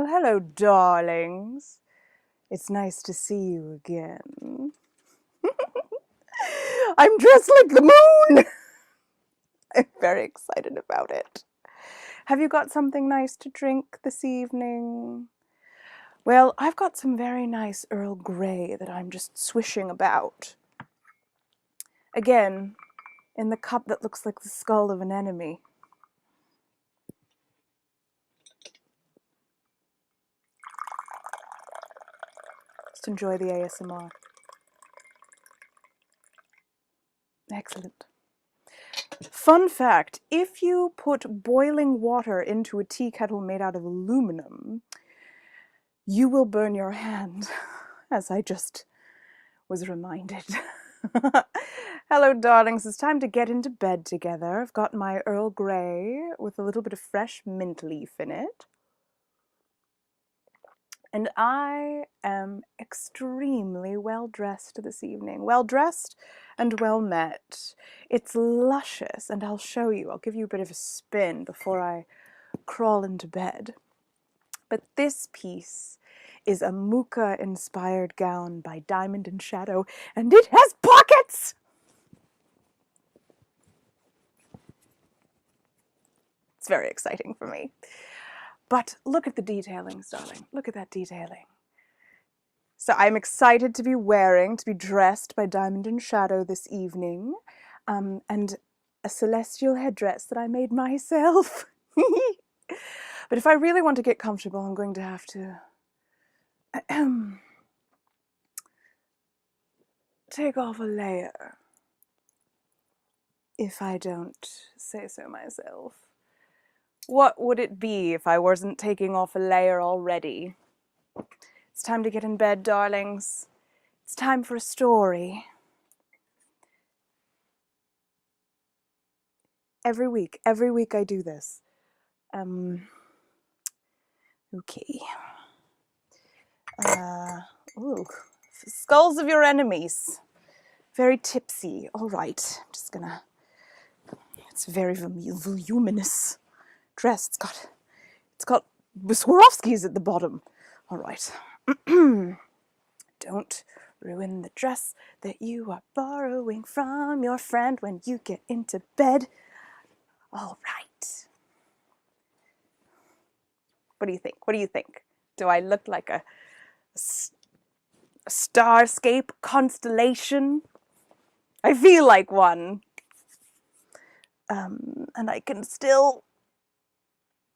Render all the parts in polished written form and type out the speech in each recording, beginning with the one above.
Well, hello, darlings. It's nice to see you again. I'm dressed like the moon! I'm very excited about it. Have you got something nice to drink this evening? Well, I've got some very nice Earl Grey that I'm just swishing about. Again, in the cup that looks like the skull of an enemy. Just enjoy the ASMR. Excellent. Fun fact, if you put boiling water into a tea kettle made out of aluminum, you will burn your hand, as I just was reminded. Hello, darlings. It's time to get into bed together. I've got my Earl Grey with a little bit of fresh mint leaf in it. And I am extremely well-dressed this evening. Well-dressed and well-met. It's luscious, and I'll show you. I'll give you a bit of a spin before I crawl into bed. But this piece is a Muka-inspired gown by Diamond and Shadow, and it has pockets! It's very exciting for me. But look at the detailings, darling. Look at that detailing. So I'm excited to be dressed by Diamond and Shadow this evening, and a celestial headdress that I made myself. But if I really want to get comfortable, I'm going to have to take off a layer, if I don't say so myself. What would it be if I wasn't taking off a layer already? It's time to get in bed, darlings. It's time for a story. Every week I do this. Okay. Ooh. Skulls of your enemies. Very tipsy. All right. I'm just gonna... It's very voluminous dress. It's got Swarovskis at the bottom. All right. Don't ruin the dress that you are borrowing from your friend when you get into bed. All right. What do you think? What do you think? Do I look like a starscape constellation? I feel like one. And I can still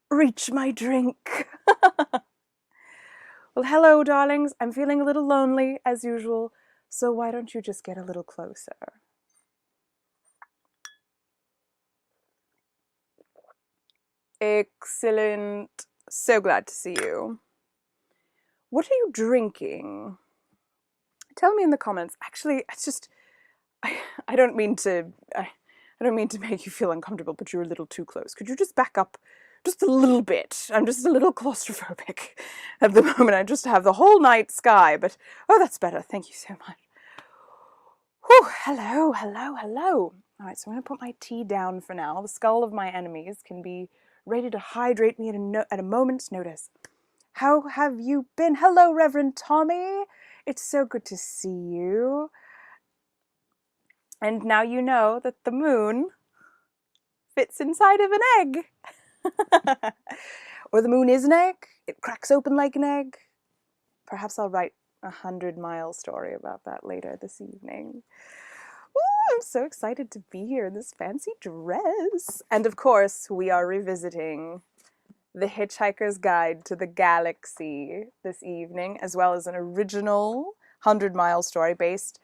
reach my drink. Well, hello, darlings. I'm feeling a little lonely, as usual, so why don't you just get a little closer? Excellent. So glad to see you. What are you drinking? Tell me in the comments. Actually, it's just... I don't mean to make you feel uncomfortable, but you're a little too close. Could you just back up just a little bit? I'm just a little claustrophobic at the moment. I just have the whole night sky, but oh, that's better. Thank you so much. Whew, hello, hello, hello. All right, so I'm going to put my tea down for now. The skull of my enemies can be ready to hydrate me at a moment's notice. How have you been? Hello, Reverend Tommy. It's so good to see you. And now you know that the moon fits inside of an egg. Or the moon is an egg. It cracks open like an egg. Perhaps I'll write a 100-mile story about that later this evening. Ooh, I'm so excited to be here in this fancy dress. And of course, we are revisiting The Hitchhiker's Guide to the Galaxy this evening, as well as an original 100-mile story based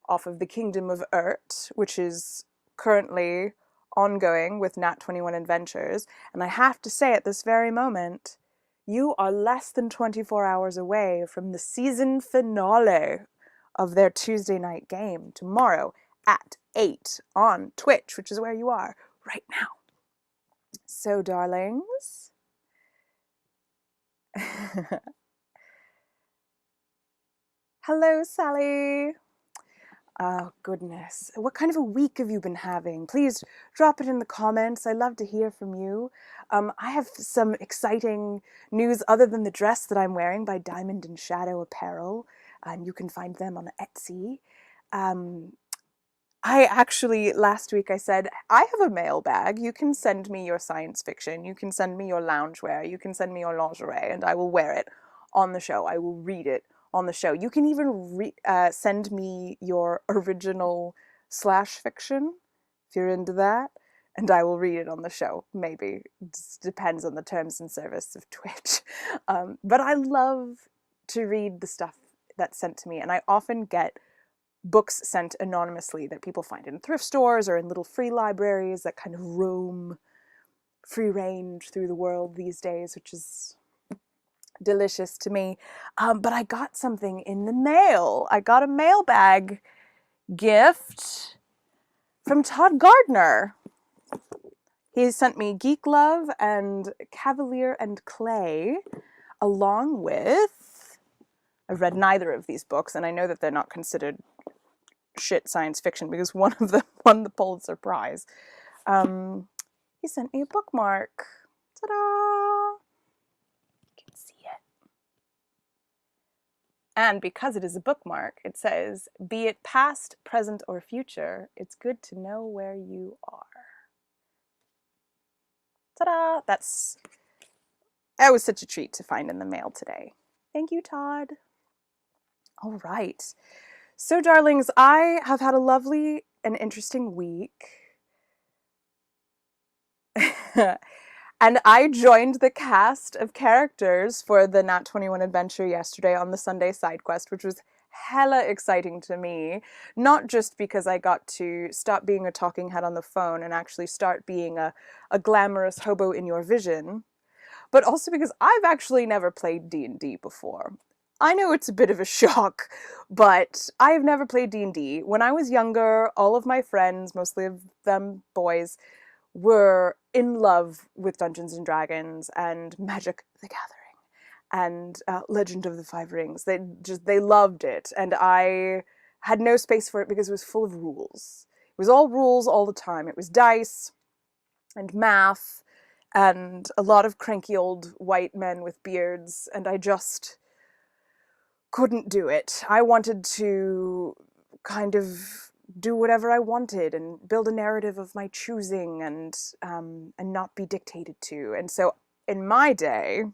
off of the Kingdom of Urt, which is currently ongoing with Nat 21 Adventures. And I have to say at this very moment, you are less than 24 hours away from the season finale of their Tuesday night game tomorrow at 8 on Twitch, which is where you are right now. So, darlings, hello, Sally. Oh, goodness. What kind of a week have you been having? Please drop it in the comments. I love to hear from you. I have some exciting news other than the dress that I'm wearing by Diamond and Shadow Apparel. You can find them on Etsy. Um, I actually, last week I said, I have a mailbag. You can send me your science fiction. You can send me your loungewear. You can send me your lingerie, and I will wear it on the show. I will read it on the show. You can even send me your original slash fiction, if you're into that, and I will read it on the show. Maybe. It just depends on the terms and service of Twitch. But I love to read the stuff that's sent to me, and I often get books sent anonymously that people find in thrift stores or in little free libraries that kind of roam free range through the world these days, which is delicious to me. But I got something in the mail. I got a mailbag gift from Todd Gardner. He sent me Geek Love and Cavalier and Clay, along with, I've read neither of these books, and I know that they're not considered shit science fiction because one of them won the Pulitzer Prize. He sent me a bookmark. Ta-da! You can see it. And because it is a bookmark, it says, be it past, present, or future, it's good to know where you are. Ta-da! That was such a treat to find in the mail today. Thank you, Todd. All right. So, darlings, I have had a lovely and interesting week. And I joined the cast of characters for the Nat 21 adventure yesterday on the Sunday side quest, which was hella exciting to me. Not just because I got to stop being a talking head on the phone and actually start being a glamorous hobo in your vision, but also because I've actually never played D&D before. I know it's a bit of a shock, but I've never played D&D. When I was younger, all of my friends, mostly of them boys, were in love with Dungeons and Dragons and Magic the Gathering and Legend of the Five Rings. They loved it, and I had no space for it because it was full of rules. It was all rules all the time. It was dice and math and a lot of cranky old white men with beards, and I just couldn't do it. I wanted to kind of do whatever I wanted and build a narrative of my choosing and not be dictated to. And so in my day,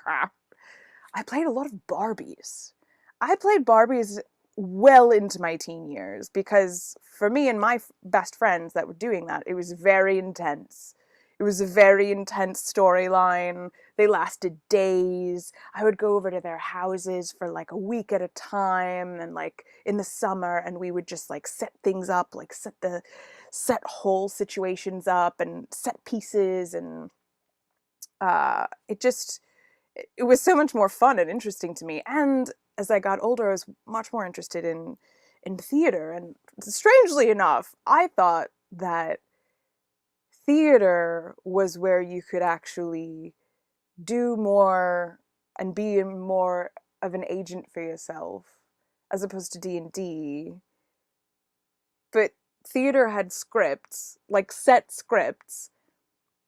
I played a lot of Barbies. I played Barbies well into my teen years because for me and my best friends that were doing that, it was very intense. It was a very intense storyline. They lasted days. I would go over to their houses for like a week at a time and like in the summer, and we would just like set things up, like set whole situations up and set pieces, and it was so much more fun and interesting to me. And as I got older, I was much more interested in theater. And strangely enough, I thought that theater was where you could actually do more and be more of an agent for yourself as opposed to D&D. But theater had scripts, like set scripts,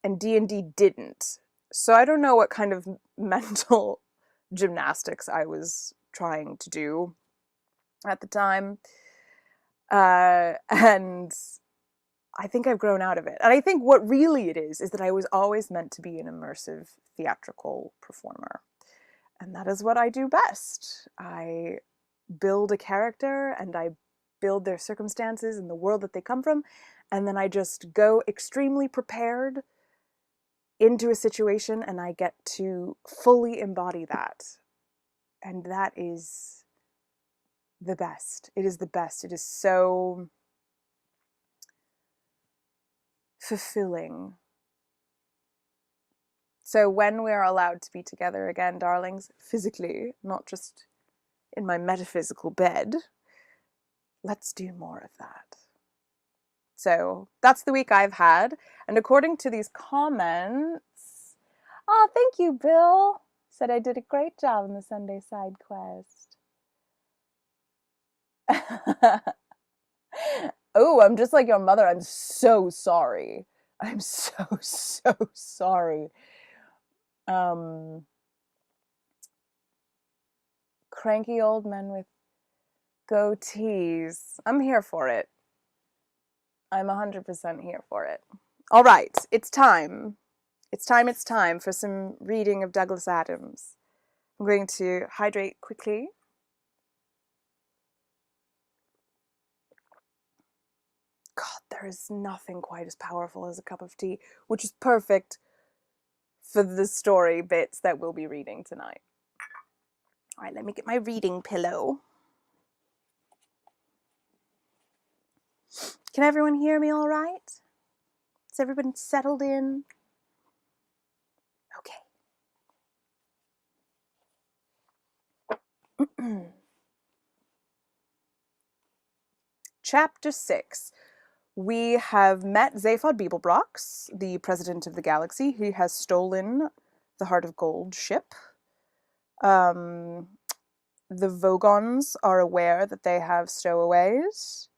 and D&D didn't. So I don't know what kind of mental gymnastics I was trying to do at the time. And I think I've grown out of it. And I think what really it is that I was always meant to be an immersive theatrical performer. And that is what I do best. I build a character and I build their circumstances and the world that they come from. And then I just go extremely prepared into a situation and I get to fully embody that. And that is the best. It is the best. It is so fulfilling. So when we're allowed to be together again, darlings, physically, not just in my metaphysical bed, let's do more of that. So that's the week I've had. And according to these comments, oh, thank you, Bill. Said I did a great job in the Sunday side quest. Oh, I'm just like your mother. I'm so sorry. I'm so, so sorry. Cranky old men with goatees. I'm here for it. I'm 100% here for it. All right, it's time. It's time for some reading of Douglas Adams. I'm going to hydrate quickly. God, there is nothing quite as powerful as a cup of tea, which is perfect for the story bits that we'll be reading tonight. All right, let me get my reading pillow. Can everyone hear me all right? Is everybody settled in? Okay. Chapter 6. We have met Zaphod Beeblebrox, the president of the galaxy. He has stolen the Heart of Gold ship. The Vogons are aware that they have stowaways.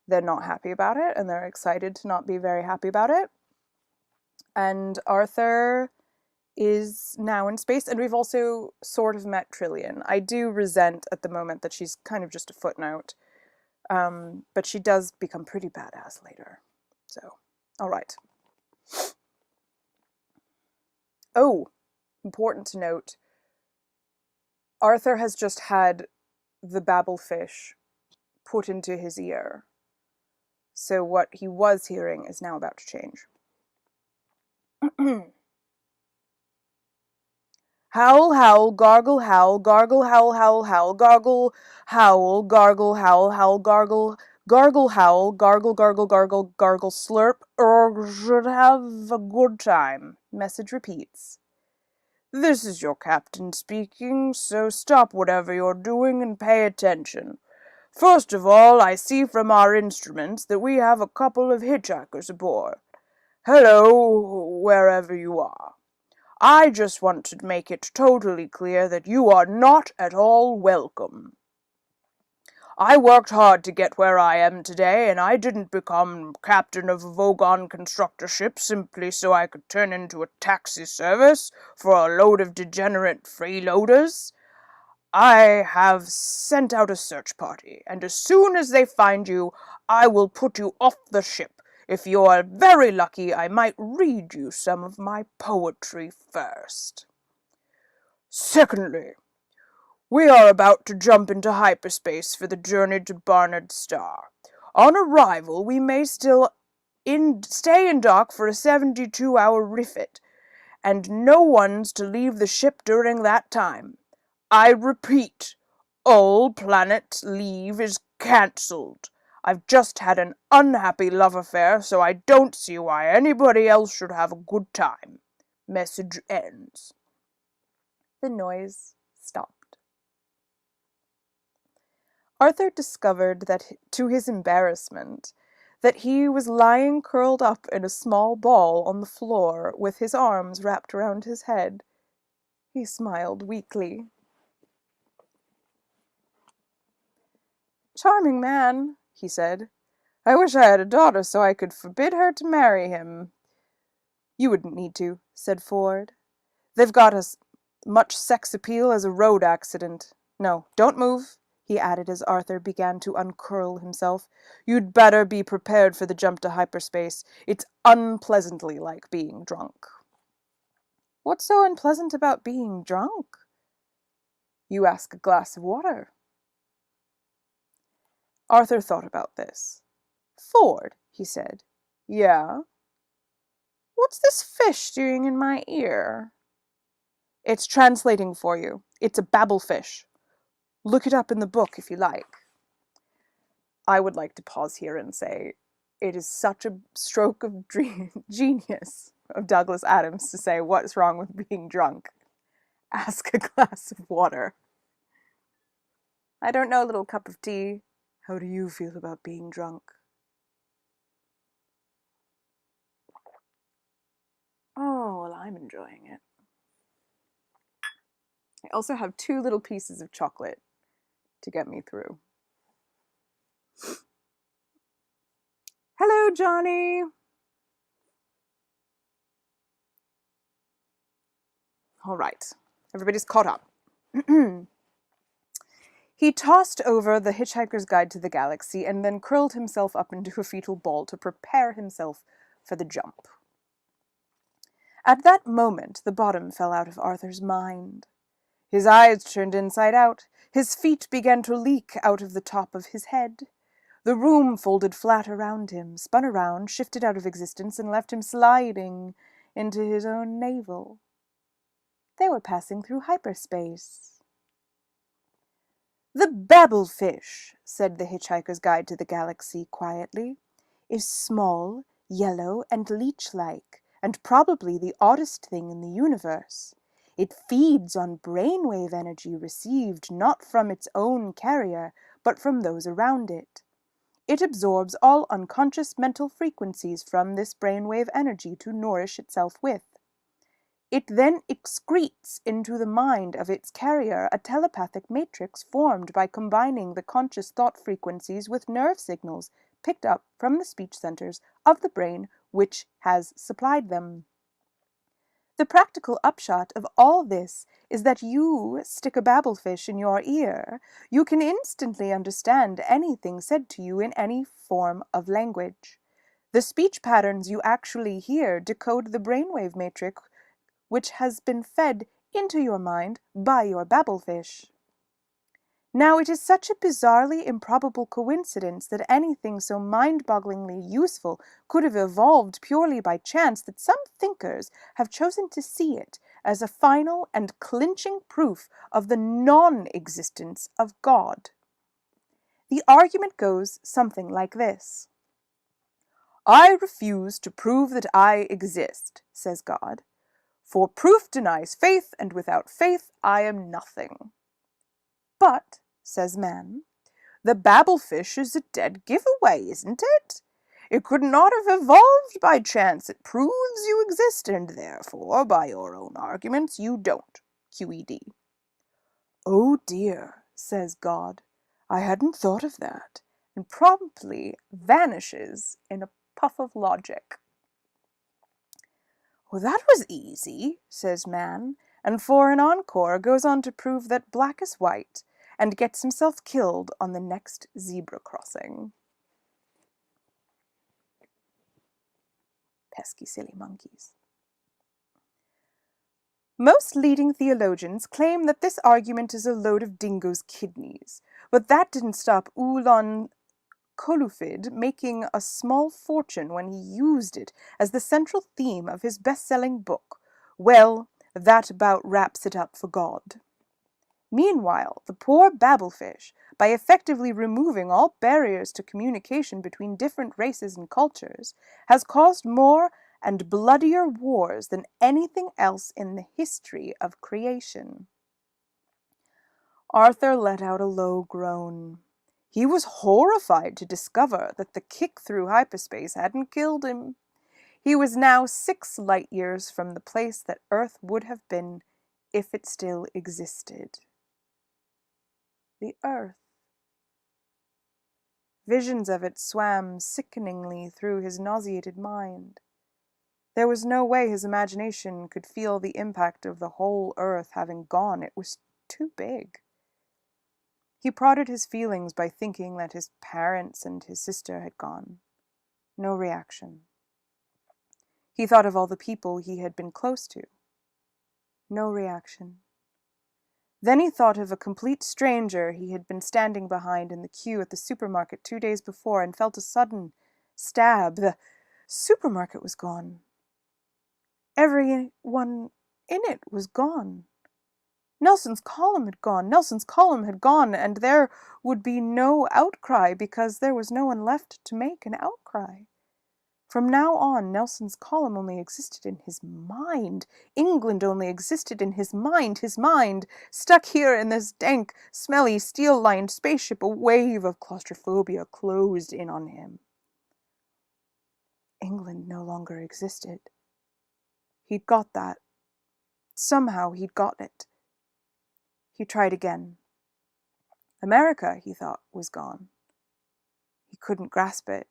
They're not happy about it, and they're excited to not be very happy about it. And Arthur is now in space, and we've also sort of met Trillian. I do resent at the moment that she's kind of just a footnote. But she does become pretty badass later. So, all right. Oh, important to note, Arthur has just had the babblefish put into his ear. So what he was hearing is now about to change. Howl, howl, gargle, howl, gargle, howl, howl, howl, gargle, howl, gargle, howl, howl, gargle, gargle, howl, gargle, gargle, gargle, gargle, slurp, should have a good time. Message repeats. This is your captain speaking, so stop whatever you're doing and pay attention. First of all, I see from our instruments that we have a couple of hitchhikers aboard. Hello, wherever you are. I just want to make it totally clear that you are not at all welcome. I worked hard to get where I am today, and I didn't become captain of a Vogon constructor ship simply so I could turn into a taxi service for a load of degenerate freeloaders. I have sent out a search party, and as soon as they find you, I will put you off the ship. If you are very lucky, I might read you some of my poetry first. Secondly, we are about to jump into hyperspace for the journey to Barnard Star. On arrival, we may still stay in dock for a 72-hour refit, and no one's to leave the ship during that time. I repeat, all planet leave is cancelled. I've just had an unhappy love affair, so I don't see why anybody else should have a good time. Message ends. The noise stopped. Arthur discovered that, to his embarrassment, that he was lying curled up in a small ball on the floor with his arms wrapped around his head. He smiled weakly. Charming man, he said. I wish I had a daughter so I could forbid her to marry him. You wouldn't need to, said Ford. They've got as much sex appeal as a road accident. No, don't move, he added as Arthur began to uncurl himself. You'd better be prepared for the jump to hyperspace. It's unpleasantly like being drunk. What's so unpleasant about being drunk? You ask a glass of water. Arthur thought about this. Ford, he said. Yeah? What's this fish doing in my ear? It's translating for you. It's a babblefish. Look it up in the book if you like. I would like to pause here and say it is such a stroke of genius of Douglas Adams to say what's wrong with being drunk. Ask a glass of water. I don't know, little cup of tea. How do you feel about being drunk? Oh, well, I'm enjoying it. I also have 2 little pieces of chocolate to get me through. Hello, Johnny. All right, everybody's caught up. He tossed over The Hitchhiker's Guide to the Galaxy and then curled himself up into a fetal ball to prepare himself for the jump. At that moment, the bottom fell out of Arthur's mind. His eyes turned inside out. His feet began to leak out of the top of his head. The room folded flat around him, spun around, shifted out of existence, and left him sliding into his own navel. They were passing through hyperspace. "The Babelfish," said the Hitchhiker's Guide to the Galaxy quietly, "is small, yellow, and leech-like, and probably the oddest thing in the universe. It feeds on brainwave energy received not from its own carrier, but from those around it. It absorbs all unconscious mental frequencies from this brainwave energy to nourish itself with. It then excretes into the mind of its carrier a telepathic matrix formed by combining the conscious thought frequencies with nerve signals picked up from the speech centers of the brain which has supplied them. The practical upshot of all this is that you stick a babelfish in your ear, you can instantly understand anything said to you in any form of language. The speech patterns you actually hear decode the brainwave matrix which has been fed into your mind by your babelfish. Now, it is such a bizarrely improbable coincidence that anything so mind-bogglingly useful could have evolved purely by chance that some thinkers have chosen to see it as a final and clinching proof of the non-existence of God. The argument goes something like this. "I refuse to prove that I exist," says God, "for proof denies faith, and without faith I am nothing." "But," says man, "the babelfish is a dead giveaway, isn't it? It could not have evolved by chance. It proves you exist, and therefore, by your own arguments, you don't. QED. "Oh dear," says God, "I hadn't thought of that," and promptly vanishes in a puff of logic. "Well, that was easy," says man, and for an encore goes on to prove that black is white, and gets himself killed on the next zebra crossing. Pesky silly monkeys. Most leading theologians claim that this argument is a load of dingo's kidneys, but that didn't stop Ulan Kolufid making a small fortune when he used it as the central theme of his best-selling book. Well, that about wraps it up for God. Meanwhile, the poor babelfish, by effectively removing all barriers to communication between different races and cultures, has caused more and bloodier wars than anything else in the history of creation. Arthur let out a low groan. He was horrified to discover that the kick through hyperspace hadn't killed him. He was now 6 light-years from the place that Earth would have been if it still existed. The Earth. Visions of it swam sickeningly through his nauseated mind. There was no way his imagination could feel the impact of the whole Earth having gone. It was too big. He prodded his feelings by thinking that his parents and his sister had gone. No reaction. He thought of all the people he had been close to. No reaction. Then he thought of a complete stranger he had been standing behind in the queue at the supermarket 2 days before and felt a sudden stab. The supermarket was gone. Everyone in it was gone. Nelson's column had gone. Nelson's column had gone, and there would be no outcry because there was no one left to make an outcry. From now on, Nelson's column only existed in his mind. England only existed in his mind. His mind, stuck here in this dank, smelly, steel-lined spaceship, a wave of claustrophobia closed in on him. England no longer existed. He'd got that. Somehow he'd got it. He tried again. America, he thought, was gone. He couldn't grasp it.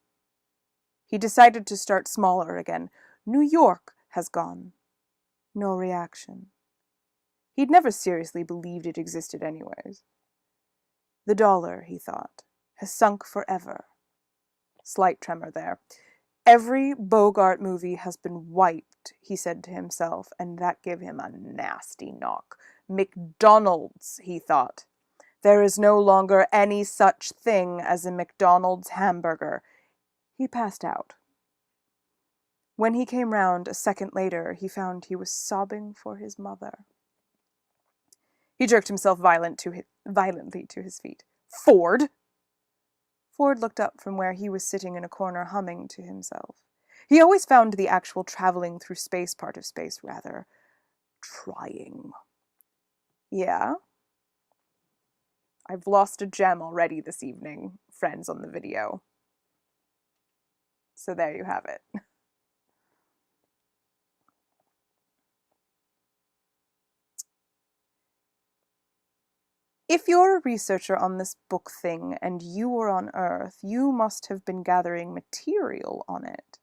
He decided to start smaller again. New York has gone. No reaction. He'd never seriously believed it existed anyways. The dollar, he thought, has sunk forever. Slight tremor there. Every Bogart movie has been wiped, he said to himself, and that gave him a nasty knock. McDonald's, he thought. There is no longer any such thing as a McDonald's hamburger. He passed out. When he came round a second later, he found he was sobbing for his mother. He jerked himself violently to his feet. Ford! Ford looked up from where he was sitting in a corner humming to himself. He always found the actual traveling through space part of space rather trying. Yeah? I've lost a gem already this evening, friends on the video. So there you have it. If you're a researcher on this book thing and you were on Earth, you must have been gathering material on it.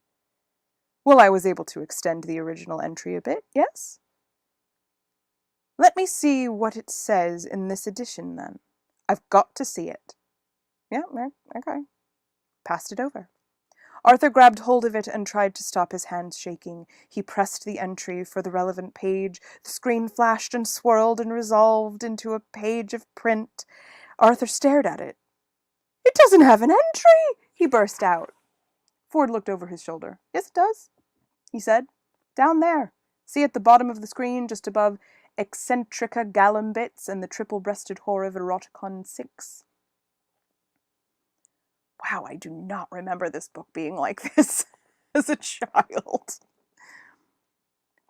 Well, I was able to extend the original entry a bit, yes? Let me see what it says in this edition, then. I've got to see it. Yeah, okay. Passed it over. Arthur grabbed hold of it and tried to stop his hands shaking. He pressed the entry for the relevant page. The screen flashed and swirled and resolved into a page of print. Arthur stared at it. It doesn't have an entry, he burst out. Ford looked over his shoulder. Yes, it does, he said. Down there. See at the bottom of the screen, just above Eccentrica Galambits and the triple-breasted whore of Eroticon 6. Wow, I do not remember this book being like this as a child.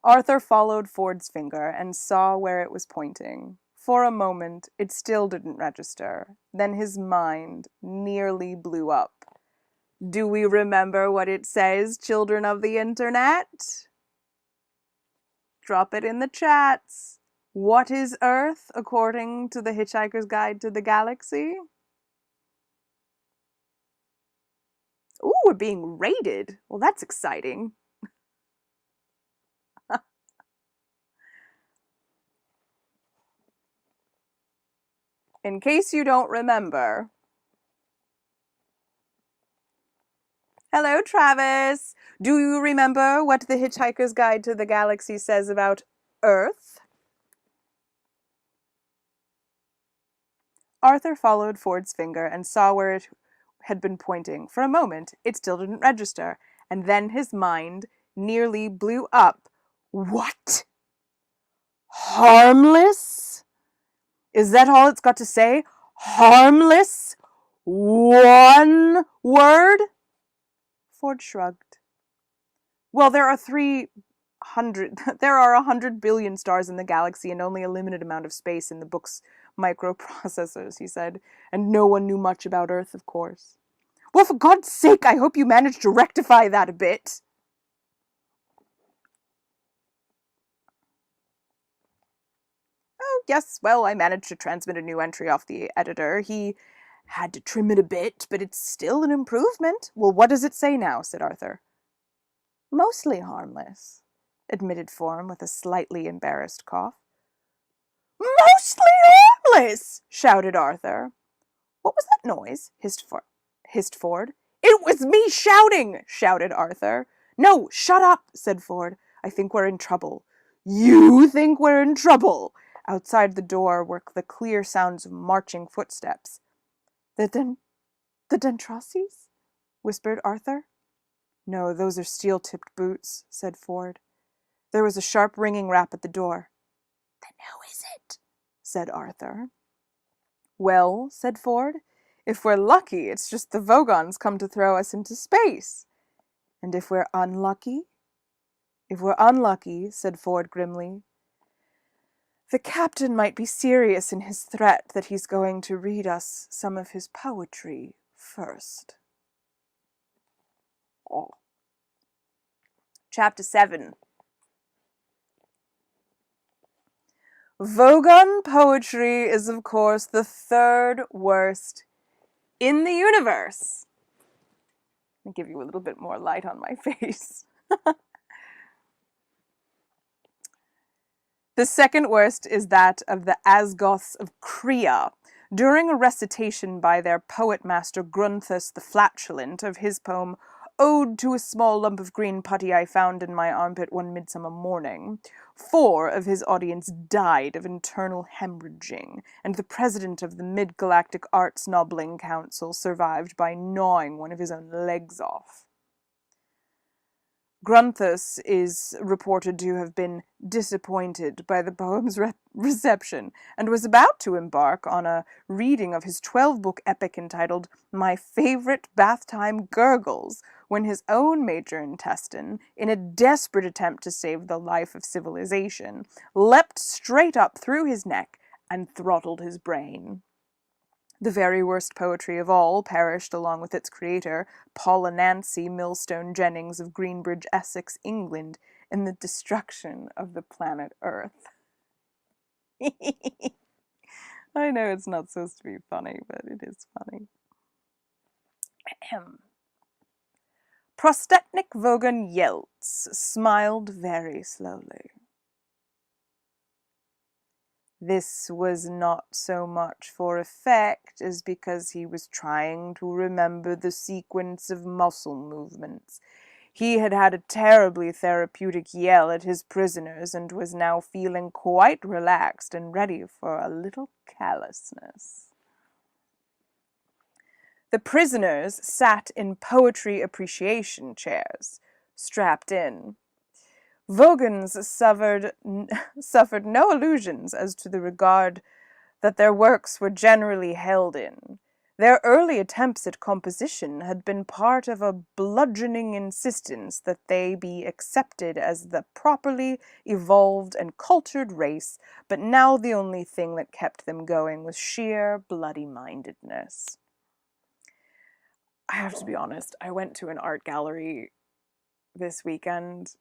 Arthur followed Ford's finger and saw where it was pointing. For a moment, it still didn't register. Then his mind nearly blew up. Do we remember what it says, children of the internet? Drop it in the chats. What is Earth, according to the Hitchhiker's Guide to the Galaxy? Ooh, we're being rated. Well, that's exciting. In case you don't remember. Hello, Travis. Do you remember what the Hitchhiker's Guide to the Galaxy says about Earth? Arthur followed Ford's finger and saw where it had been pointing. For a moment, it still didn't register, and then his mind nearly blew up. What? Harmless? Is that all it's got to say? Harmless? One word? Ford shrugged. Well, there are 100 billion stars in the galaxy and only a limited amount of space in the book's microprocessors, he said, and no one knew much about Earth, of course. Well, for God's sake, I hope you managed to rectify that a bit. Oh, yes, well, I managed to transmit a new entry off the editor. He had to trim it a bit, but it's still an improvement. Well, what does it say now? Said Arthur. Mostly harmless, admitted Form with a slightly embarrassed cough. Mostly harmless, shouted Arthur. What was that noise? Hissed Ford. It was me shouting, shouted Arthur. No, shut up, said Ford. I think we're in trouble. You think we're in trouble? Outside the door were the clear sounds of marching footsteps. The Dentrossis? Whispered Arthur. No, those are steel-tipped boots, said Ford. There was a sharp ringing rap at the door. Then who is it? Said Arthur. Well, said Ford, if we're lucky, it's just the Vogons come to throw us into space. And if we're unlucky? If we're unlucky, said Ford grimly, the captain might be serious in his threat that he's going to read us some of his poetry first. Oh. Chapter 7. Vogon poetry is, of course, the third worst in the universe. Let me give you a little bit more light on my face. The second worst is that of the Asgoths of Krea. During a recitation by their poet master Grunthus the Flatulent of his poem Ode to a Small Lump of Green Putty I Found in My Armpit One Midsummer Morning, 4 of his audience died of internal hemorrhaging, and the president of the Mid-Galactic Arts Nobbling Council survived by gnawing one of his own legs off. Grunthus is reported to have been disappointed by the poem's reception and was about to embark on a reading of his 12-book epic entitled My Favorite Bathtime Gurgles when his own major intestine, in a desperate attempt to save the life of civilization, leapt straight up through his neck and throttled his brain. The very worst poetry of all perished along with its creator, Paula Nancy Millstone Jennings of Greenbridge, Essex, England, in the destruction of the planet Earth. I know it's not supposed to be funny, but it is funny. Prostetnik Vogan Yelts smiled very slowly. This was not so much for effect as because he was trying to remember the sequence of muscle movements. He had had a terribly therapeutic yell at his prisoners and was now feeling quite relaxed and ready for a little callousness. The prisoners sat in poetry appreciation chairs, strapped in. Vogons suffered no illusions as to the regard that their works were generally held in. Their early attempts at composition had been part of a bludgeoning insistence that they be accepted as the properly evolved and cultured race, but now the only thing that kept them going was sheer bloody-mindedness. I have to be honest, I went to an art gallery this weekend,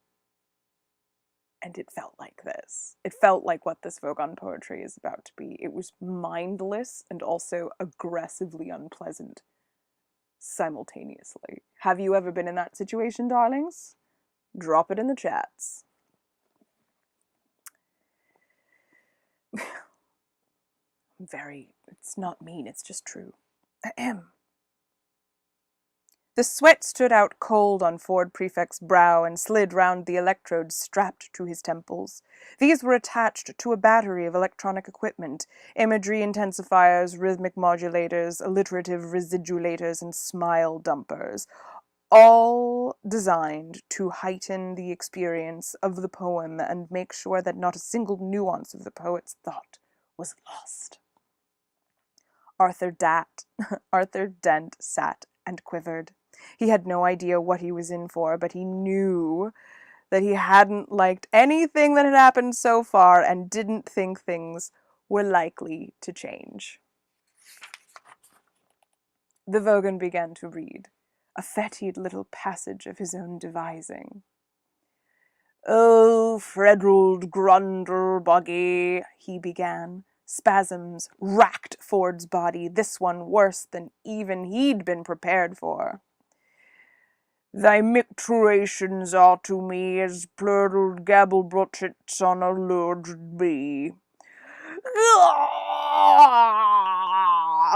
and it felt like this. It felt like what this Vogon poetry is about to be. It was mindless and also aggressively unpleasant simultaneously. Have you ever been in that situation, darlings? Drop it in the chats. It's not mean, it's just true. Ahem. The sweat stood out cold on Ford Prefect's brow and slid round the electrodes strapped to his temples. These were attached to a battery of electronic equipment, imagery intensifiers, rhythmic modulators, alliterative residulators, and smile dumpers, all designed to heighten the experience of the poem and make sure that not a single nuance of the poet's thought was lost. Arthur Dent sat and quivered. He had no idea what he was in for, but he knew that he hadn't liked anything that had happened so far and didn't think things were likely to change. The Vogan began to read, a fetid little passage of his own devising. "Oh, Fredrold Grundlebuggy," he began. Spasms racked Ford's body, this one worse than even he'd been prepared for. "Thy micturations are to me as plurdled gabblebrochets on a lurged bee."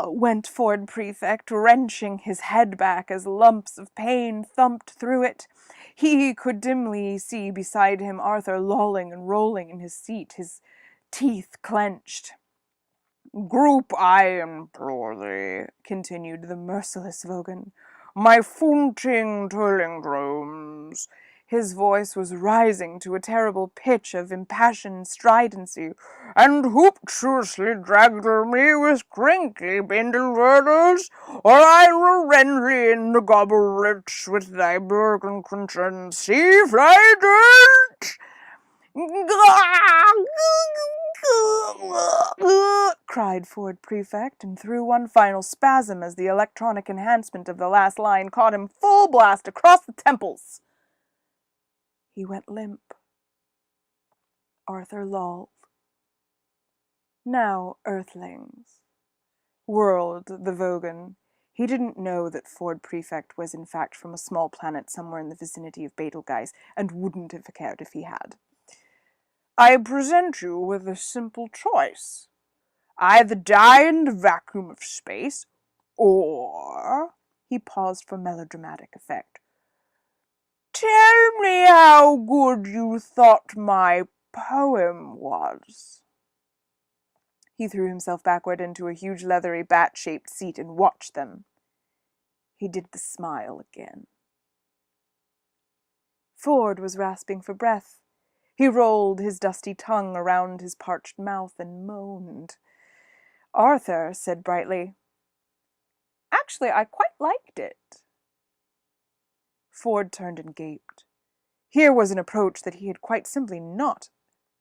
Went Ford Prefect, wrenching his head back as lumps of pain thumped through it. He could dimly see beside him Arthur lolling and rolling in his seat, his teeth clenched. "Group, I implore thee," continued the merciless Vogan, "my faunting palindromes." His voice was rising to a terrible pitch of impassioned stridency. "And hooptuously draggle me with crinkly bindle wordles, or I will rend thee in the goblets with thy bergen conscience. See, fly dirt! Cried Ford Prefect, and threw one final spasm as the electronic enhancement of the last line caught him full blast across the temples. He went limp. Arthur lolled. "Now, earthlings," whirled the Vogan. He didn't know that Ford Prefect was in fact from a small planet somewhere in the vicinity of Betelgeuse, and wouldn't have cared if he had. I present you with a simple choice. Either die in the vacuum of space, or... He paused for melodramatic effect. Tell me how good you thought my poem was. He threw himself backward into a huge leathery bat-shaped seat and watched them. He did the smile again. Ford was rasping for breath. He rolled his dusty tongue around his parched mouth and moaned. Arthur said brightly, Actually, I quite liked it. Ford turned and gaped. Here was an approach that he had quite simply not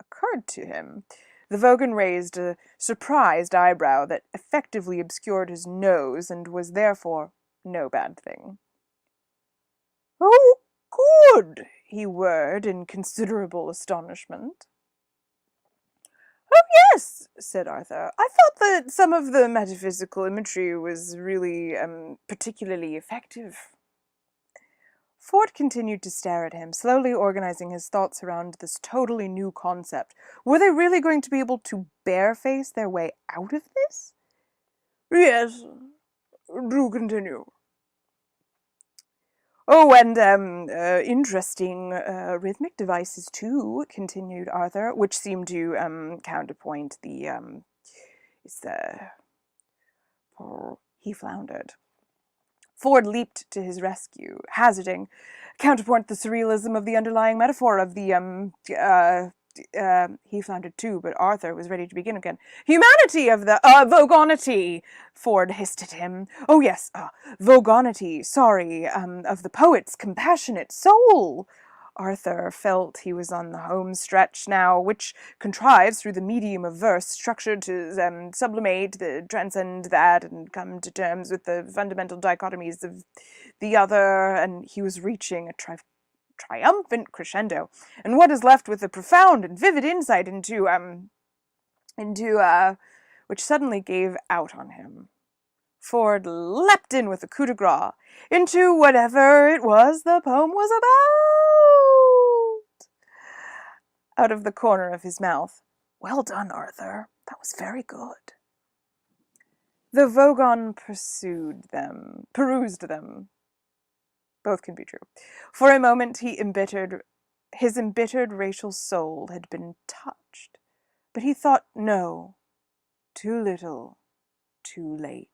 occurred to him. The Vogan raised a surprised eyebrow that effectively obscured his nose and was therefore no bad thing. Oh, good, he whirred in considerable astonishment. Oh, yes, said Arthur. I thought that some of the metaphysical imagery was really, particularly effective. Ford continued to stare at him, slowly organizing his thoughts around this totally new concept. Were they really going to be able to bareface their way out of this? Yes, do continue. Oh, and interesting rhythmic devices too, continued Arthur, which seemed to counterpoint the he floundered. Ford leaped to his rescue, hazarding, counterpoint the surrealism of the underlying metaphor of the he floundered too, but Arthur was ready to begin again. Humanity of the, Vogonity, Ford hissed at him. Oh yes, Vogonity, sorry, of the poet's compassionate soul. Arthur felt he was on the home stretch now, which contrives through the medium of verse structured to sublimate, transcend that, and come to terms with the fundamental dichotomies of the other, and he was reaching a triumphant crescendo, and what is left with a profound and vivid insight into which suddenly gave out on him. Ford leapt in with a coup de grace into whatever it was the poem was about. Out of the corner of his mouth, Well done, Arthur. That was very good. The Vogon perused them. Both can be true. For a moment his embittered racial soul had been touched, but he thought, no, too little, too late.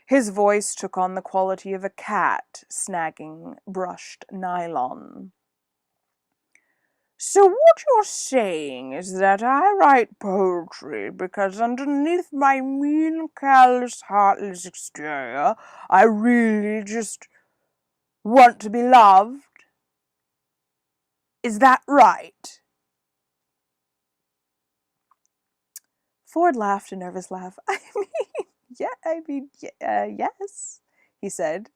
His voice took on the quality of a cat snagging brushed nylon. So what you're saying is that I write poetry because underneath my mean, callous, heartless exterior, I really just want to be loved? Is that right? Ford laughed a nervous laugh. Yes, he said.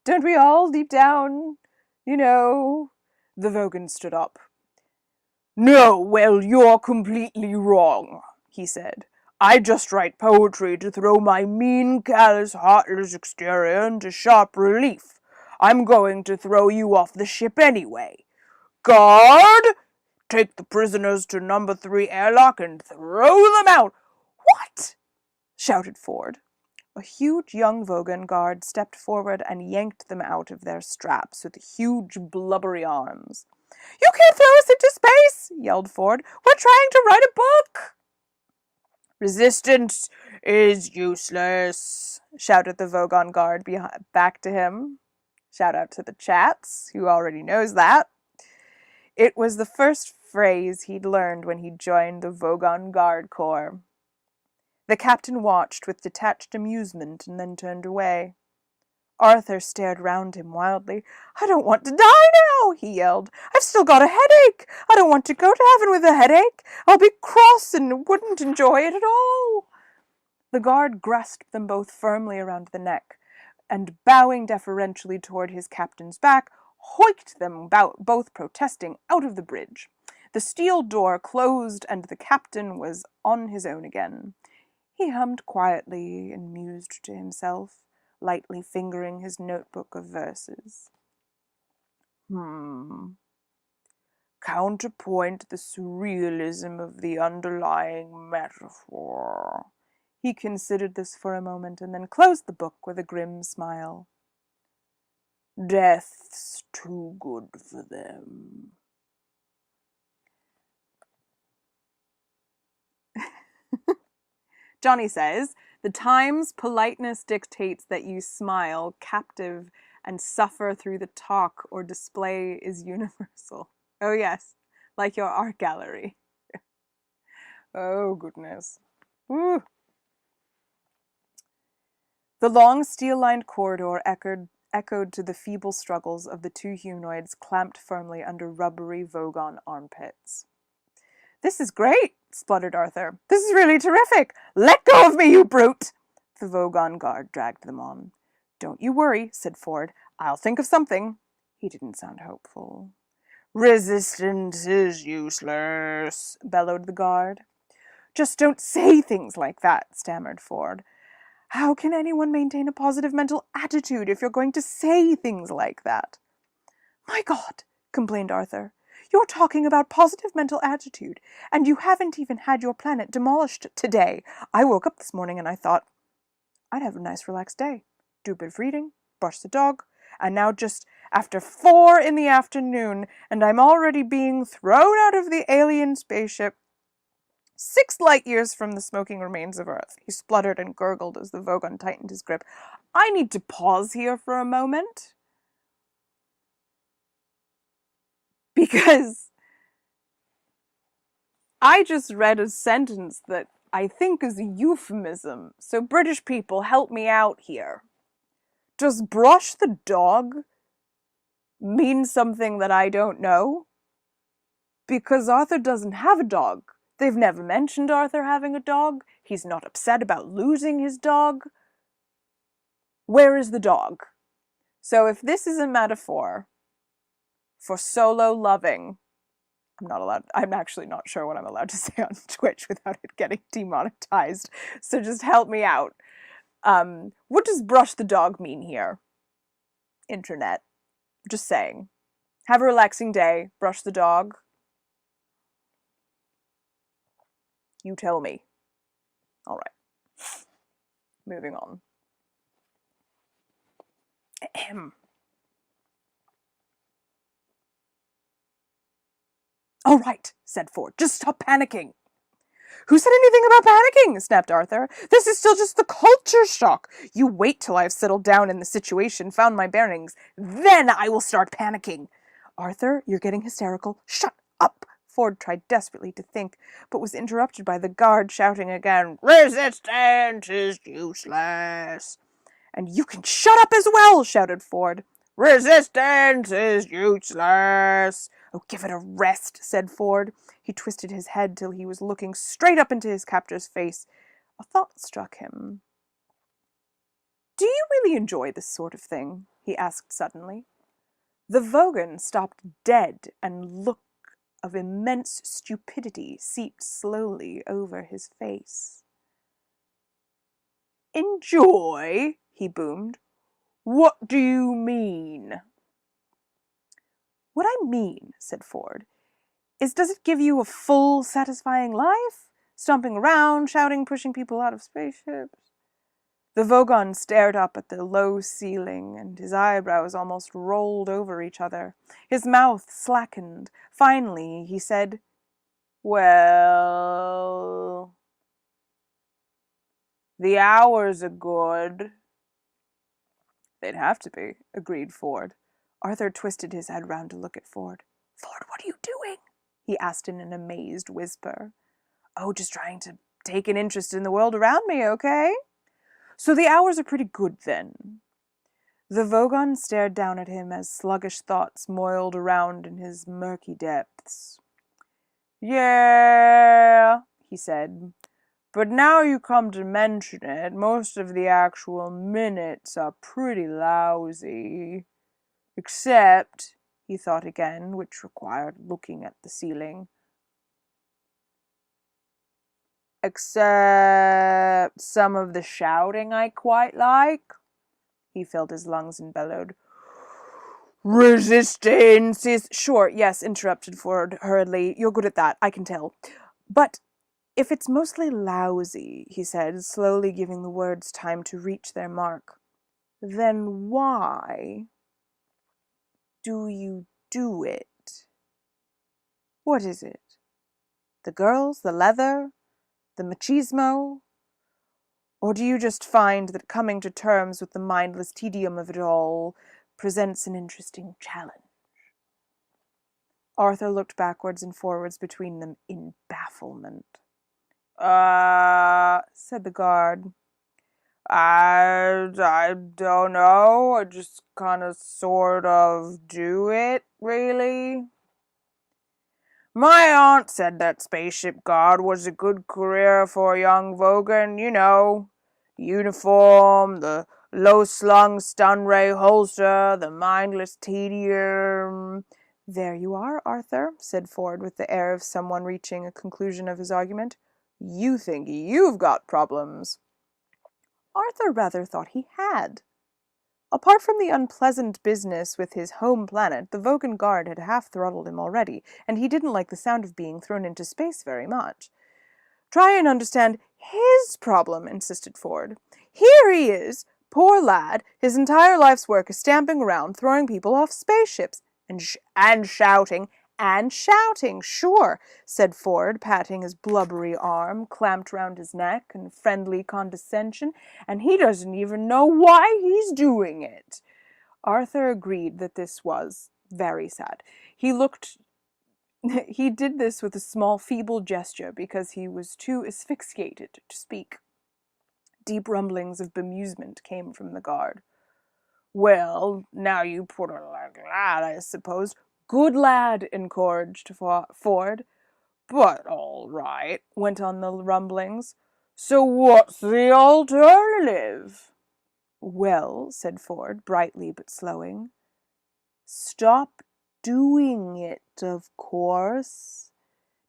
Don't we all, deep down, The Vogan stood up. No, well, you're completely wrong, he said. I just write poetry to throw my mean, callous, heartless exterior into sharp relief. I'm going to throw you off the ship anyway. Guard! Take the prisoners to number 3 airlock and throw them out. What? Shouted Ford. A huge young Vogan guard stepped forward and yanked them out of their straps with huge blubbery arms. You can't throw us into space, yelled Ford. We're trying to write a book. Resistance is useless, shouted the Vogon guard back to him. Shout out to the chats, who already knows that. It was the first phrase he'd learned when he joined the Vogon Guard Corps. The captain watched with detached amusement and then turned away. Arthur stared round him wildly. I don't want to die now, he yelled. I've still got a headache. I don't want to go to heaven with a headache. I'll be cross and wouldn't enjoy it at all. The guard grasped them both firmly around the neck, and bowing deferentially toward his captain's back, hoiked them both protesting out of the bridge. The steel door closed, and the captain was on his own again. He hummed quietly and mused to himself, lightly fingering his notebook of verses. Counterpoint the surrealism of the underlying metaphor. He considered this for a moment and then closed the book with a grim smile. Death's too good for them. Johnny says, the Times politeness dictates that you smile, captive, and suffer through the talk or display is universal. Oh yes, like your art gallery. Oh goodness. Woo. The long steel-lined corridor echoed to the feeble struggles of the two humanoids clamped firmly under rubbery Vogon armpits. This is great, spluttered Arthur. This is really terrific. Let go of me, you brute! The Vogon guard dragged them on. Don't you worry, said Ford. I'll think of something. He didn't sound hopeful. Resistance is useless, bellowed the guard. Just don't say things like that, stammered Ford. How can anyone maintain a positive mental attitude if you're going to say things like that? My God, complained Arthur. You're talking about positive mental attitude, and you haven't even had your planet demolished today. I woke up this morning and I thought, I'd have a nice relaxed day. Do a bit of reading, brush the dog, and now just after 4 p.m, and I'm already being thrown out of the alien spaceship 6 light years from the smoking remains of Earth. He spluttered and gurgled as the Vogon tightened his grip. I need to pause here for a moment. Because I just read a sentence that I think is a euphemism. So British people, help me out here. Does brush the dog mean something that I don't know? Because Arthur doesn't have a dog. They've never mentioned Arthur having a dog. He's not upset about losing his dog. Where is the dog? So if this is a metaphor for solo loving, I'm actually not sure what I'm allowed to say on Twitch without it getting demonetized. So just help me out. What does brush the dog mean here? Internet. Just saying. Have a relaxing day. Brush the dog. You tell me. All right. Moving on. Ahem. All right, said Ford. Just stop panicking. Who said anything about panicking? Snapped Arthur. This is still just the culture shock. You wait till I've settled down in the situation, found my bearings. Then I will start panicking. Arthur, you're getting hysterical. Shut up. Ford tried desperately to think, but was interrupted by the guard shouting again, Resistance is useless. And you can shut up as well, shouted Ford. Resistance is useless. Oh, give it a rest, said Ford. He twisted his head till he was looking straight up into his captor's face. A thought struck him. Do you really enjoy this sort of thing? He asked suddenly. The Vogon stopped dead, and look of immense stupidity seeped slowly over his face. Enjoy? He boomed. What do you mean? What I mean, said Ford, is does it give you a full, satisfying life? Stomping around, shouting, pushing people out of spaceships? The Vogon stared up at the low ceiling, and his eyebrows almost rolled over each other. His mouth slackened. Finally, he said, Well, the hours are good. They'd have to be, agreed Ford. Arthur twisted his head round to look at Ford. Ford, what are you doing? He asked in an amazed whisper. Oh, just trying to take an interest in the world around me, okay? So the hours are pretty good, then. The Vogon stared down at him as sluggish thoughts moiled around in his murky depths. Yeah, he said. But now you come to mention it, most of the actual minutes are pretty lousy. Except, he thought again, which required looking at the ceiling. Except some of the shouting I quite like. He filled his lungs and bellowed. Resistance is... Sure, yes, interrupted Ford hurriedly. You're good at that, I can tell. But if it's mostly lousy, he said, slowly giving the words time to reach their mark, then why do you do it? What is it? The girls, the leather, the machismo? Or do you just find that coming to terms with the mindless tedium of it all presents an interesting challenge? Arthur looked backwards and forwards between them in bafflement. Said the guard. I don't know. I just kind of sort of do it, really. My aunt said that spaceship guard was a good career for a young Vogan, you know. The uniform, the low-slung stun-ray holster, the mindless tedium. There you are, Arthur, said Ford with the air of someone reaching a conclusion of his argument. You think you've got problems. Arthur rather thought he had. Apart from the unpleasant business with his home planet, the Vogan guard had half-throttled him already, and he didn't like the sound of being thrown into space very much. Try and understand his problem, insisted Ford. Here he is, poor lad, his entire life's work is stamping around, throwing people off spaceships, and shouting. And shouting, sure, said Ford, patting his blubbery arm, clamped round his neck in friendly condescension, and he doesn't even know why he's doing it. Arthur agreed that this was very sad. He did this with a small, feeble gesture because he was too asphyxiated to speak. Deep rumblings of bemusement came from the guard. Well, now you put it like that, I suppose. Good lad, encouraged Ford. But all right, went on the rumblings. So what's the alternative? Well, said Ford, brightly but slowing. Stop doing it, of course.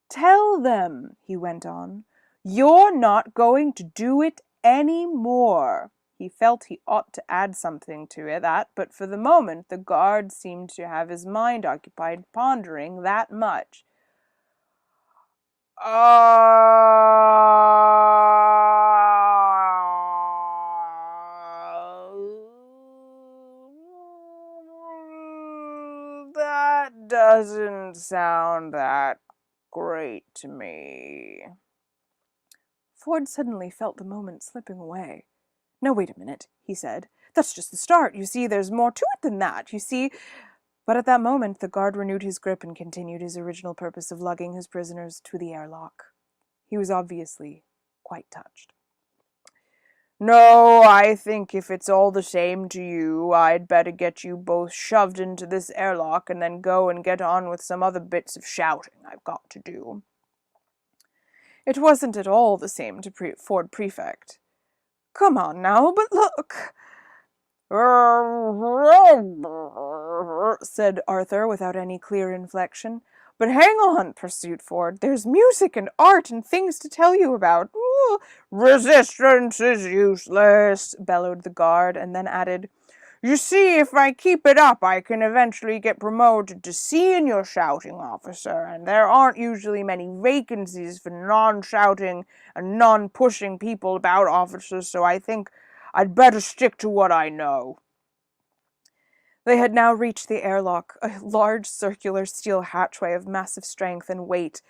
Tell them, he went on, you're not going to do it any more. He felt he ought to add something to that, but for the moment the guard seemed to have his mind occupied pondering that much. That doesn't sound that great to me. Ford suddenly felt the moment slipping away. No, wait a minute, he said. That's just the start. You see, there's more to it than that. You see... But at that moment, the guard renewed his grip and continued his original purpose of lugging his prisoners to the airlock. He was obviously quite touched. No, I think if it's all the same to you, I'd better get you both shoved into this airlock and then go and get on with some other bits of shouting I've got to do. It wasn't at all the same to Ford Prefect. Come on now, but look, said Arthur without any clear inflection. But hang on, pursued Ford. There's music and art and things to tell you about. Ooh, resistance is useless, bellowed the guard, and then added, you see, if I keep it up, I can eventually get promoted to senior shouting officer, and there aren't usually many vacancies for non-shouting and non-pushing people about officers, so I think I'd better stick to what I know. They had now reached the airlock. A large circular steel hatchway of massive strength and weight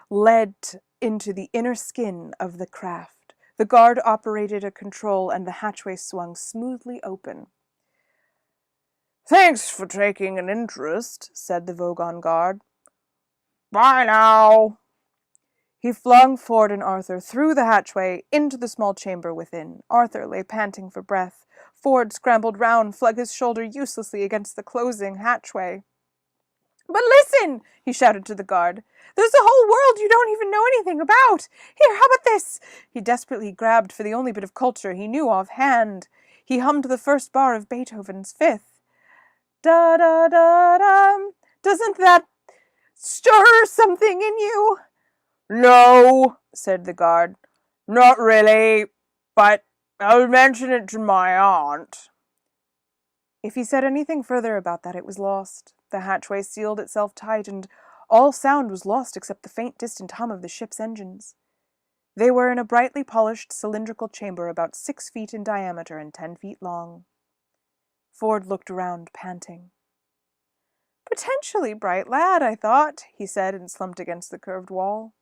led into the inner skin of the craft. The guard operated a control, and the hatchway swung smoothly open. Thanks for taking an interest, said the Vogon guard. Bye now. He flung Ford and Arthur through the hatchway into the small chamber within. Arthur lay panting for breath. Ford scrambled round, flung his shoulder uselessly against the closing hatchway. But listen, he shouted to the guard. There's a whole world you don't even know anything about. Here, how about this? He desperately grabbed for the only bit of culture he knew offhand. He hummed the first bar of Beethoven's Fifth. Da-da-da-da. Doesn't that stir something in you? No, said the guard. Not really, but I'll mention it to my aunt. If he said anything further about that, it was lost. The hatchway sealed itself tight, and all sound was lost except the faint distant hum of the ship's engines. They were in a brightly polished cylindrical chamber about 6 feet in diameter and 10 feet long. Ford looked around, panting. Potentially bright lad, I thought, he said, and slumped against the curved wall.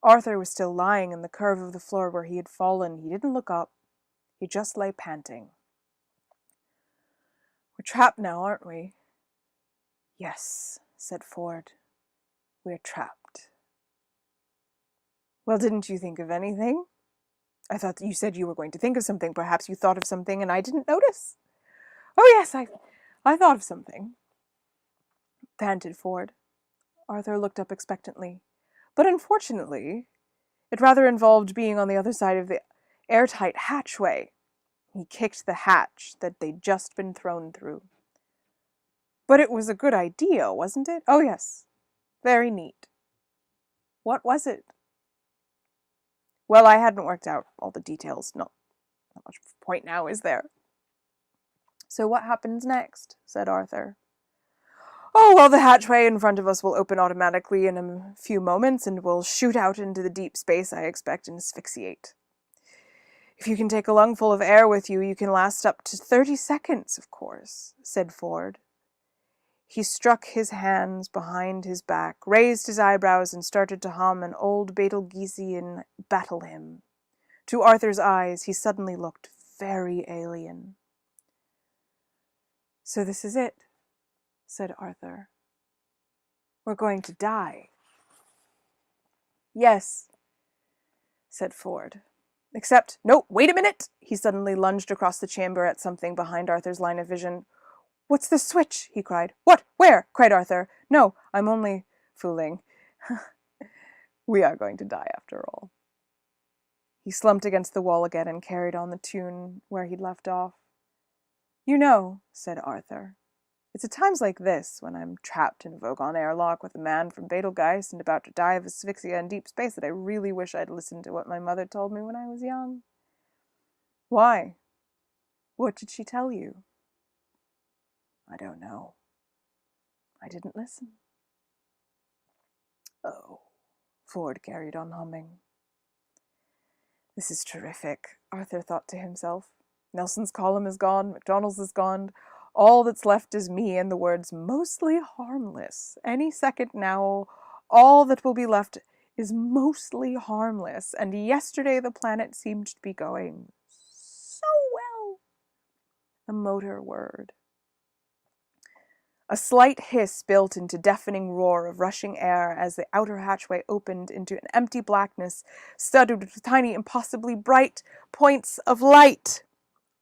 Arthur was still lying in the curve of the floor where he had fallen. He didn't look up. He just lay panting. We're trapped now, aren't we? Yes, said Ford. We're trapped. Well, didn't you think of anything? I thought you said you were going to think of something. Perhaps you thought of something and I didn't notice. Oh, yes, I thought of something, panted Ford. Arthur looked up expectantly. But unfortunately, it rather involved being on the other side of the airtight hatchway. He kicked the hatch that they'd just been thrown through. But it was a good idea, wasn't it? Oh, yes. Very neat. What was it? Well, I hadn't worked out all the details. Not much point now, is there? So what happens next? Said Arthur. Oh, well, the hatchway in front of us will open automatically in a few moments, and we'll shoot out into the deep space, I expect, and asphyxiate. If you can take a lungful of air with you, you can last up to 30 seconds, of course, said Ford. He struck his hands behind his back, raised his eyebrows, and started to hum an old Betelgeusean battle hymn. To Arthur's eyes, he suddenly looked very alien. So this is it, said Arthur. We're going to die. Yes, said Ford. Except, no, wait a minute! He suddenly lunged across the chamber at something behind Arthur's line of vision. What's the switch? He cried. What? Where? Cried Arthur. No, I'm only fooling. We are going to die after all. He slumped against the wall again and carried on the tune where he'd left off. You know, said Arthur, it's at times like this, when I'm trapped in a Vogon airlock with a man from Betelgeuse and about to die of asphyxia in deep space, that I really wish I'd listened to what my mother told me when I was young. Why? What did she tell you? I don't know. I didn't listen. Oh, Ford carried on humming. This is terrific, Arthur thought to himself. Nelson's column is gone, McDonald's is gone. All that's left is me and the words mostly harmless. Any second now, all that will be left is mostly harmless. And yesterday the planet seemed to be going so well. A motor word. A slight hiss built into deafening roar of rushing air as the outer hatchway opened into an empty blackness studded with tiny, impossibly bright points of light.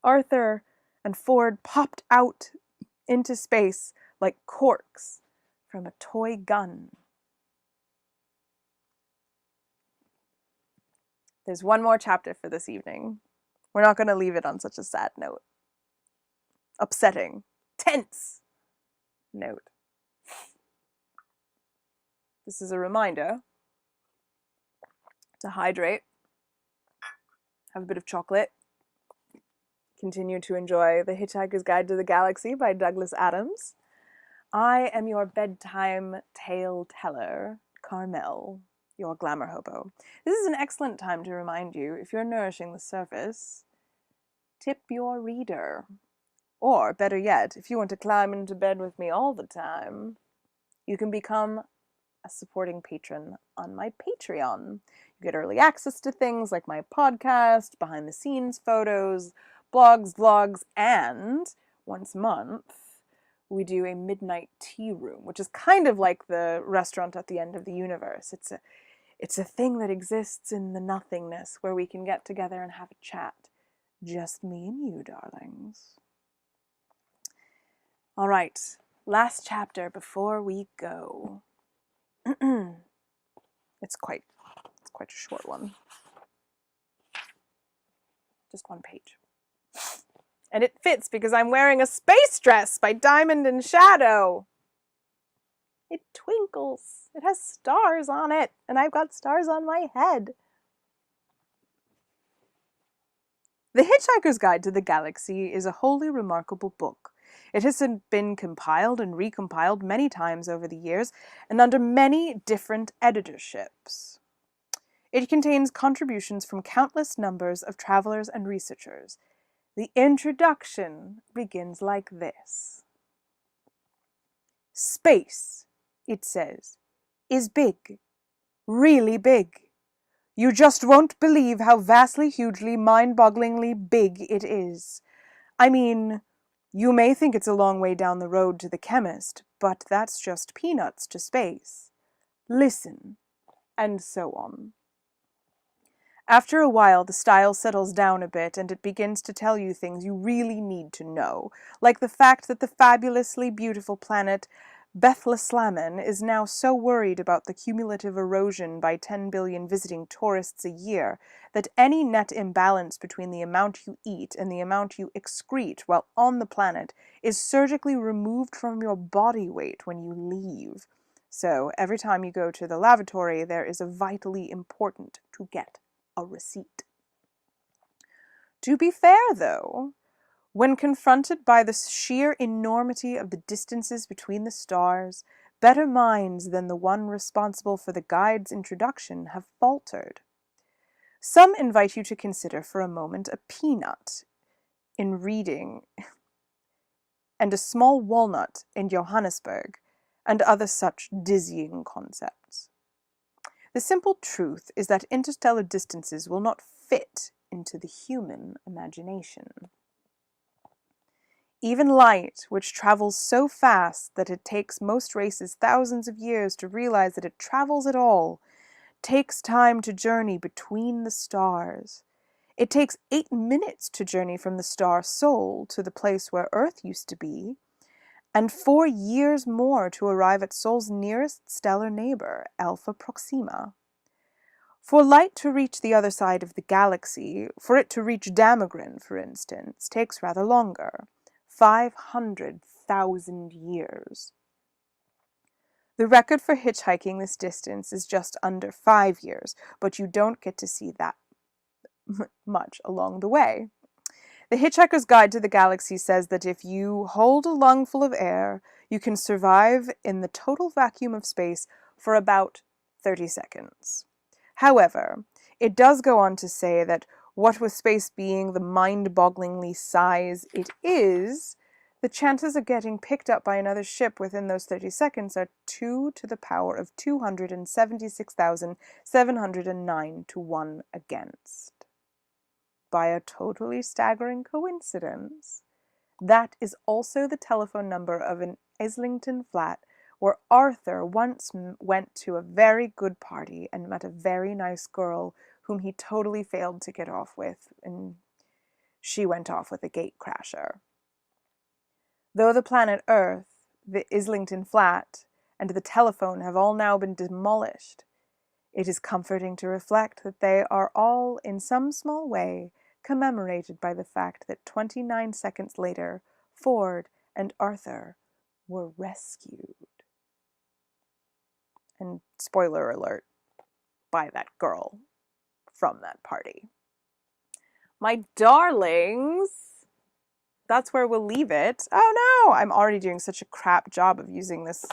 Arthur and Ford popped out into space like corks from a toy gun. There's one more chapter for this evening. We're not going to leave it on such a sad note. Upsetting. Tense note. This is a reminder to hydrate, have a bit of chocolate, continue to enjoy The Hitchhiker's Guide to the Galaxy by Douglas Adams. I am your bedtime tale teller, Carmel, your GlamourHobo. This is an excellent time to remind you, if you're nourishing the surface, tip your reader. Or, better yet, if you want to climb into bed with me all the time, you can become a supporting patron on my Patreon. You get early access to things like my podcast, behind-the-scenes photos, blogs, vlogs, and once a month, we do a midnight tea room, which is kind of like the restaurant at the end of the universe. It's a thing that exists in the nothingness where we can get together and have a chat. Just me and you, darlings. All right, last chapter before we go. It's quite a short one. Just one page. And it fits because I'm wearing a space dress by Diamond and Shadow. It twinkles. It has stars on it, and I've got stars on my head. The Hitchhiker's Guide to the Galaxy is a wholly remarkable book. It has been compiled and recompiled many times over the years and under many different editorships. It contains contributions from countless numbers of travelers and researchers. The introduction begins like this. Space, it says, is big, really big. You just won't believe how vastly, hugely, mind-bogglingly big it is. I mean, you may think it's a long way down the road to the chemist, but that's just peanuts to space. Listen, and so on. After a while, the style settles down a bit and it begins to tell you things you really need to know, like the fact that the fabulously beautiful planet Bethleslamen is now so worried about the cumulative erosion by 10 billion visiting tourists a year that any net imbalance between the amount you eat and the amount you excrete while on the planet is surgically removed from your body weight when you leave. So every time you go to the lavatory, there is a vitally important to get a receipt. To be fair, though, when confronted by the sheer enormity of the distances between the stars, better minds than the one responsible for the guide's introduction have faltered. Some invite you to consider for a moment a peanut in reading and a small walnut in Johannesburg and other such dizzying concepts. The simple truth is that interstellar distances will not fit into the human imagination. Even light, which travels so fast that it takes most races thousands of years to realize that it travels at all, takes time to journey between the stars. It takes 8 minutes to journey from the star Sol to the place where Earth used to be, and 4 years more to arrive at Sol's nearest stellar neighbor, Alpha Proxima. For light to reach the other side of the galaxy, for it to reach Damagran, for instance, takes rather longer. 500,000 years. The record for hitchhiking this distance is just under 5 years, but you don't get to see that much along the way. The Hitchhiker's Guide to the Galaxy says that if you hold a lungful of air, you can survive in the total vacuum of space for about 30 seconds. However, it does go on to say that what with space being the mind-bogglingly size it is, the chances of getting picked up by another ship within those 30 seconds are 2 to the power of 276,709 to 1 against. By a totally staggering coincidence, that is also the telephone number of an Islington flat where Arthur once went to a very good party and met a very nice girl whom he totally failed to get off with, and she went off with a gatecrasher. Though the planet Earth, the Islington flat, and the telephone have all now been demolished, it is comforting to reflect that they are all, in some small way, commemorated by the fact that 29 seconds later, Ford and Arthur were rescued. And spoiler alert, by that girl from that party. My darlings, that's where we'll leave it. Oh no, I'm already doing such a crap job of using this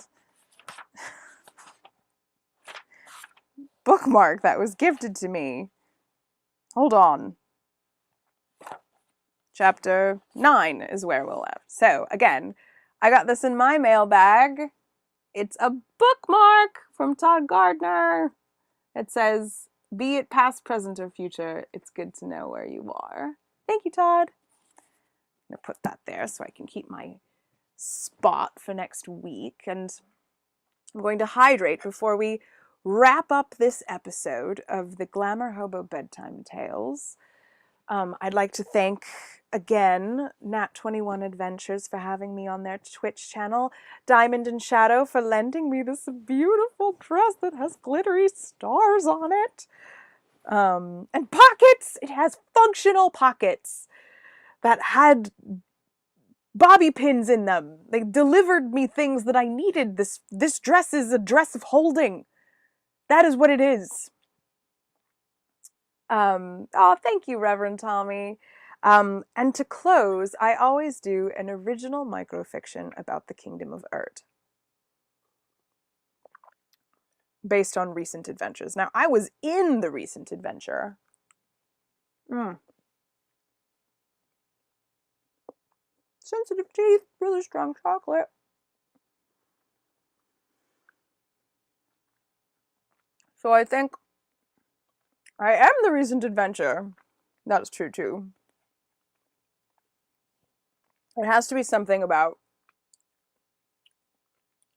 bookmark that was gifted to me. Hold on. Chapter 9 is where we'll have. So again, I got this in my mailbag. It's a bookmark from Todd Gardner. It says, be it past, present, or future, it's good to know where you are. Thank you, Todd. I'm going to put that there so I can keep my spot for next week. And I'm going to hydrate before we wrap up this episode of the GlamourHobo Bedtime Tales. I'd like to thank, again, Nat21 Adventures for having me on their Twitch channel, Diamond and Shadow for lending me this beautiful dress that has glittery stars on it. And pockets! It has functional pockets that had bobby pins in them. They delivered me things that I needed. This dress is a dress of holding. That is what it is. Oh, thank you, Reverend Tommy. And to close, I always do an original microfiction about the Kingdom of Urt, based on recent adventures. Now, I was in the recent adventure. Sensitive teeth, really strong chocolate. So I think I am the recent adventure. That's true too. It has to be something about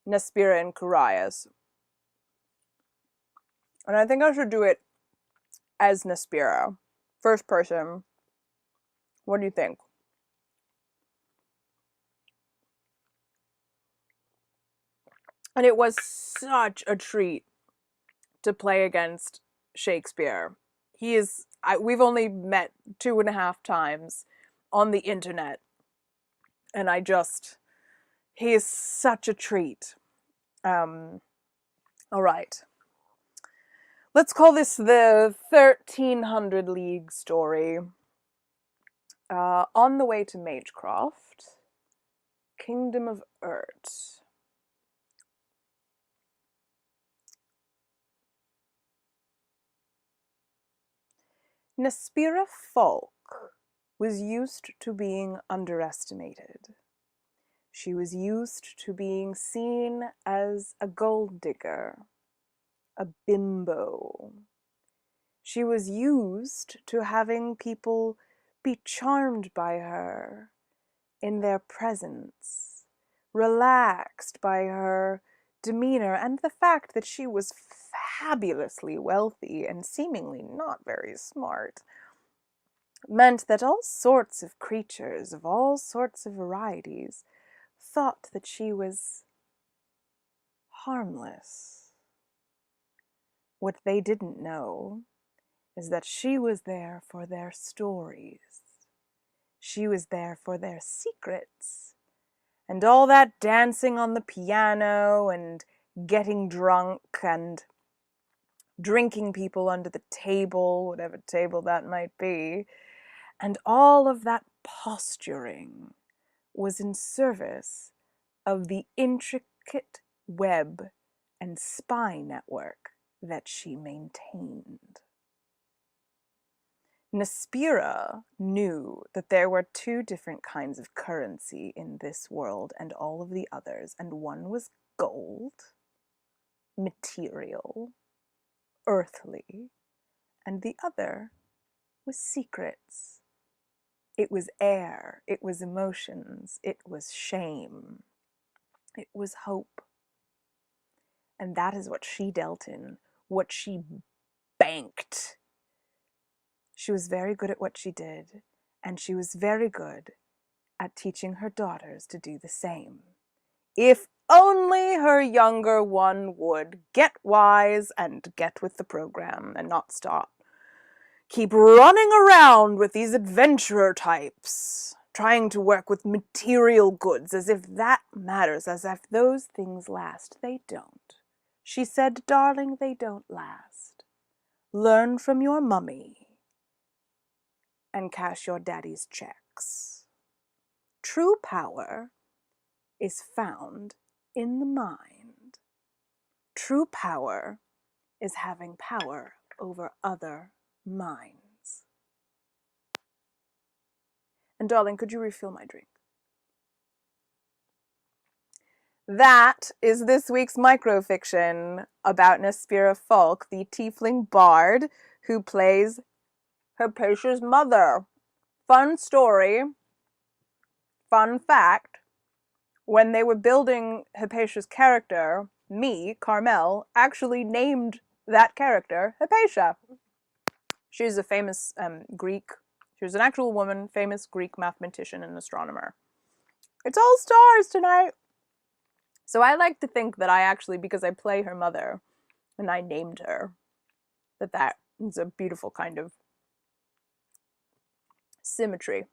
Nespira and Carias. And I think I should do it as Nespira. First person. What do you think? And it was such a treat to play against Shakespeare. We've only met 2.5 times on the internet. And he is such a treat. All right. Let's call this the 1300 League story. On the way to Magecroft, Kingdom of Urt. Nespira Falk was used to being underestimated. She was used to being seen as a gold digger, a bimbo. She was used to having people be charmed by her in their presence, relaxed by her demeanor, and the fact that she was fabulously wealthy and seemingly not very smart meant that all sorts of creatures of all sorts of varieties thought that she was harmless. What they didn't know is that she was there for their stories. She was there for their secrets. And all that dancing on the piano and getting drunk and drinking people under the table, whatever table that might be, and all of that posturing was in service of the intricate web and spy network that she maintained. Nespira knew that there were 2 different kinds of currency in this world and all of the others, and one was gold, material, earthly, and the other was secrets. It was air, it was emotions, it was shame, it was hope. And that is what she dealt in, what she banked. She was very good at what she did, and she was very good at teaching her daughters to do the same. If only her younger one would get wise and get with the program and not stop. Keep running around with these adventurer types, trying to work with material goods as if that matters, as if those things last. They don't. She said, darling, they don't last. Learn from your mummy and cash your daddy's checks. True power is found in the mind. True power is having power over other minds. And darling, could you refill my drink? That is this week's microfiction about Nespira Falk, the tiefling bard who plays Hypatia's mother. Fun story, fun fact, when they were building Hypatia's character, me, Carmel, actually named that character Hypatia. She's a famous she was an actual woman, famous Greek mathematician and astronomer. It's all stars tonight! So I like to think that I actually, because I play her mother, and I named her, that is a beautiful kind of symmetry.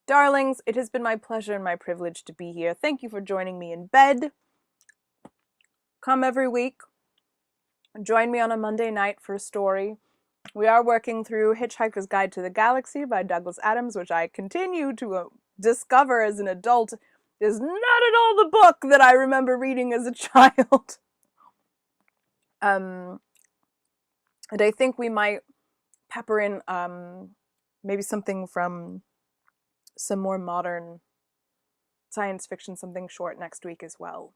Darlings, it has been my pleasure and my privilege to be here. Thank you for joining me in bed. Come every week. Join me on a Monday night for a story. We are working through Hitchhiker's Guide to the Galaxy by Douglas Adams, which I continue to discover as an adult is not at all the book that I remember reading as a child. And I think we might pepper in maybe something from some more modern science fiction, something short next week as well.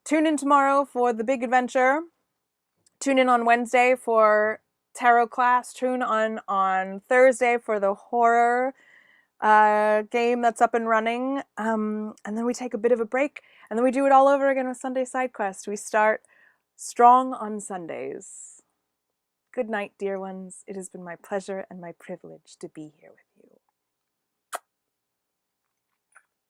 Tune in tomorrow for the big adventure. Tune in on Wednesday for tarot class. Tune on Thursday for the horror game that's up and running. And then we take a bit of a break, and then we do it all over again with Sunday Side Quest. We start strong on Sundays. Good night, dear ones. It has been my pleasure and my privilege to be here with you.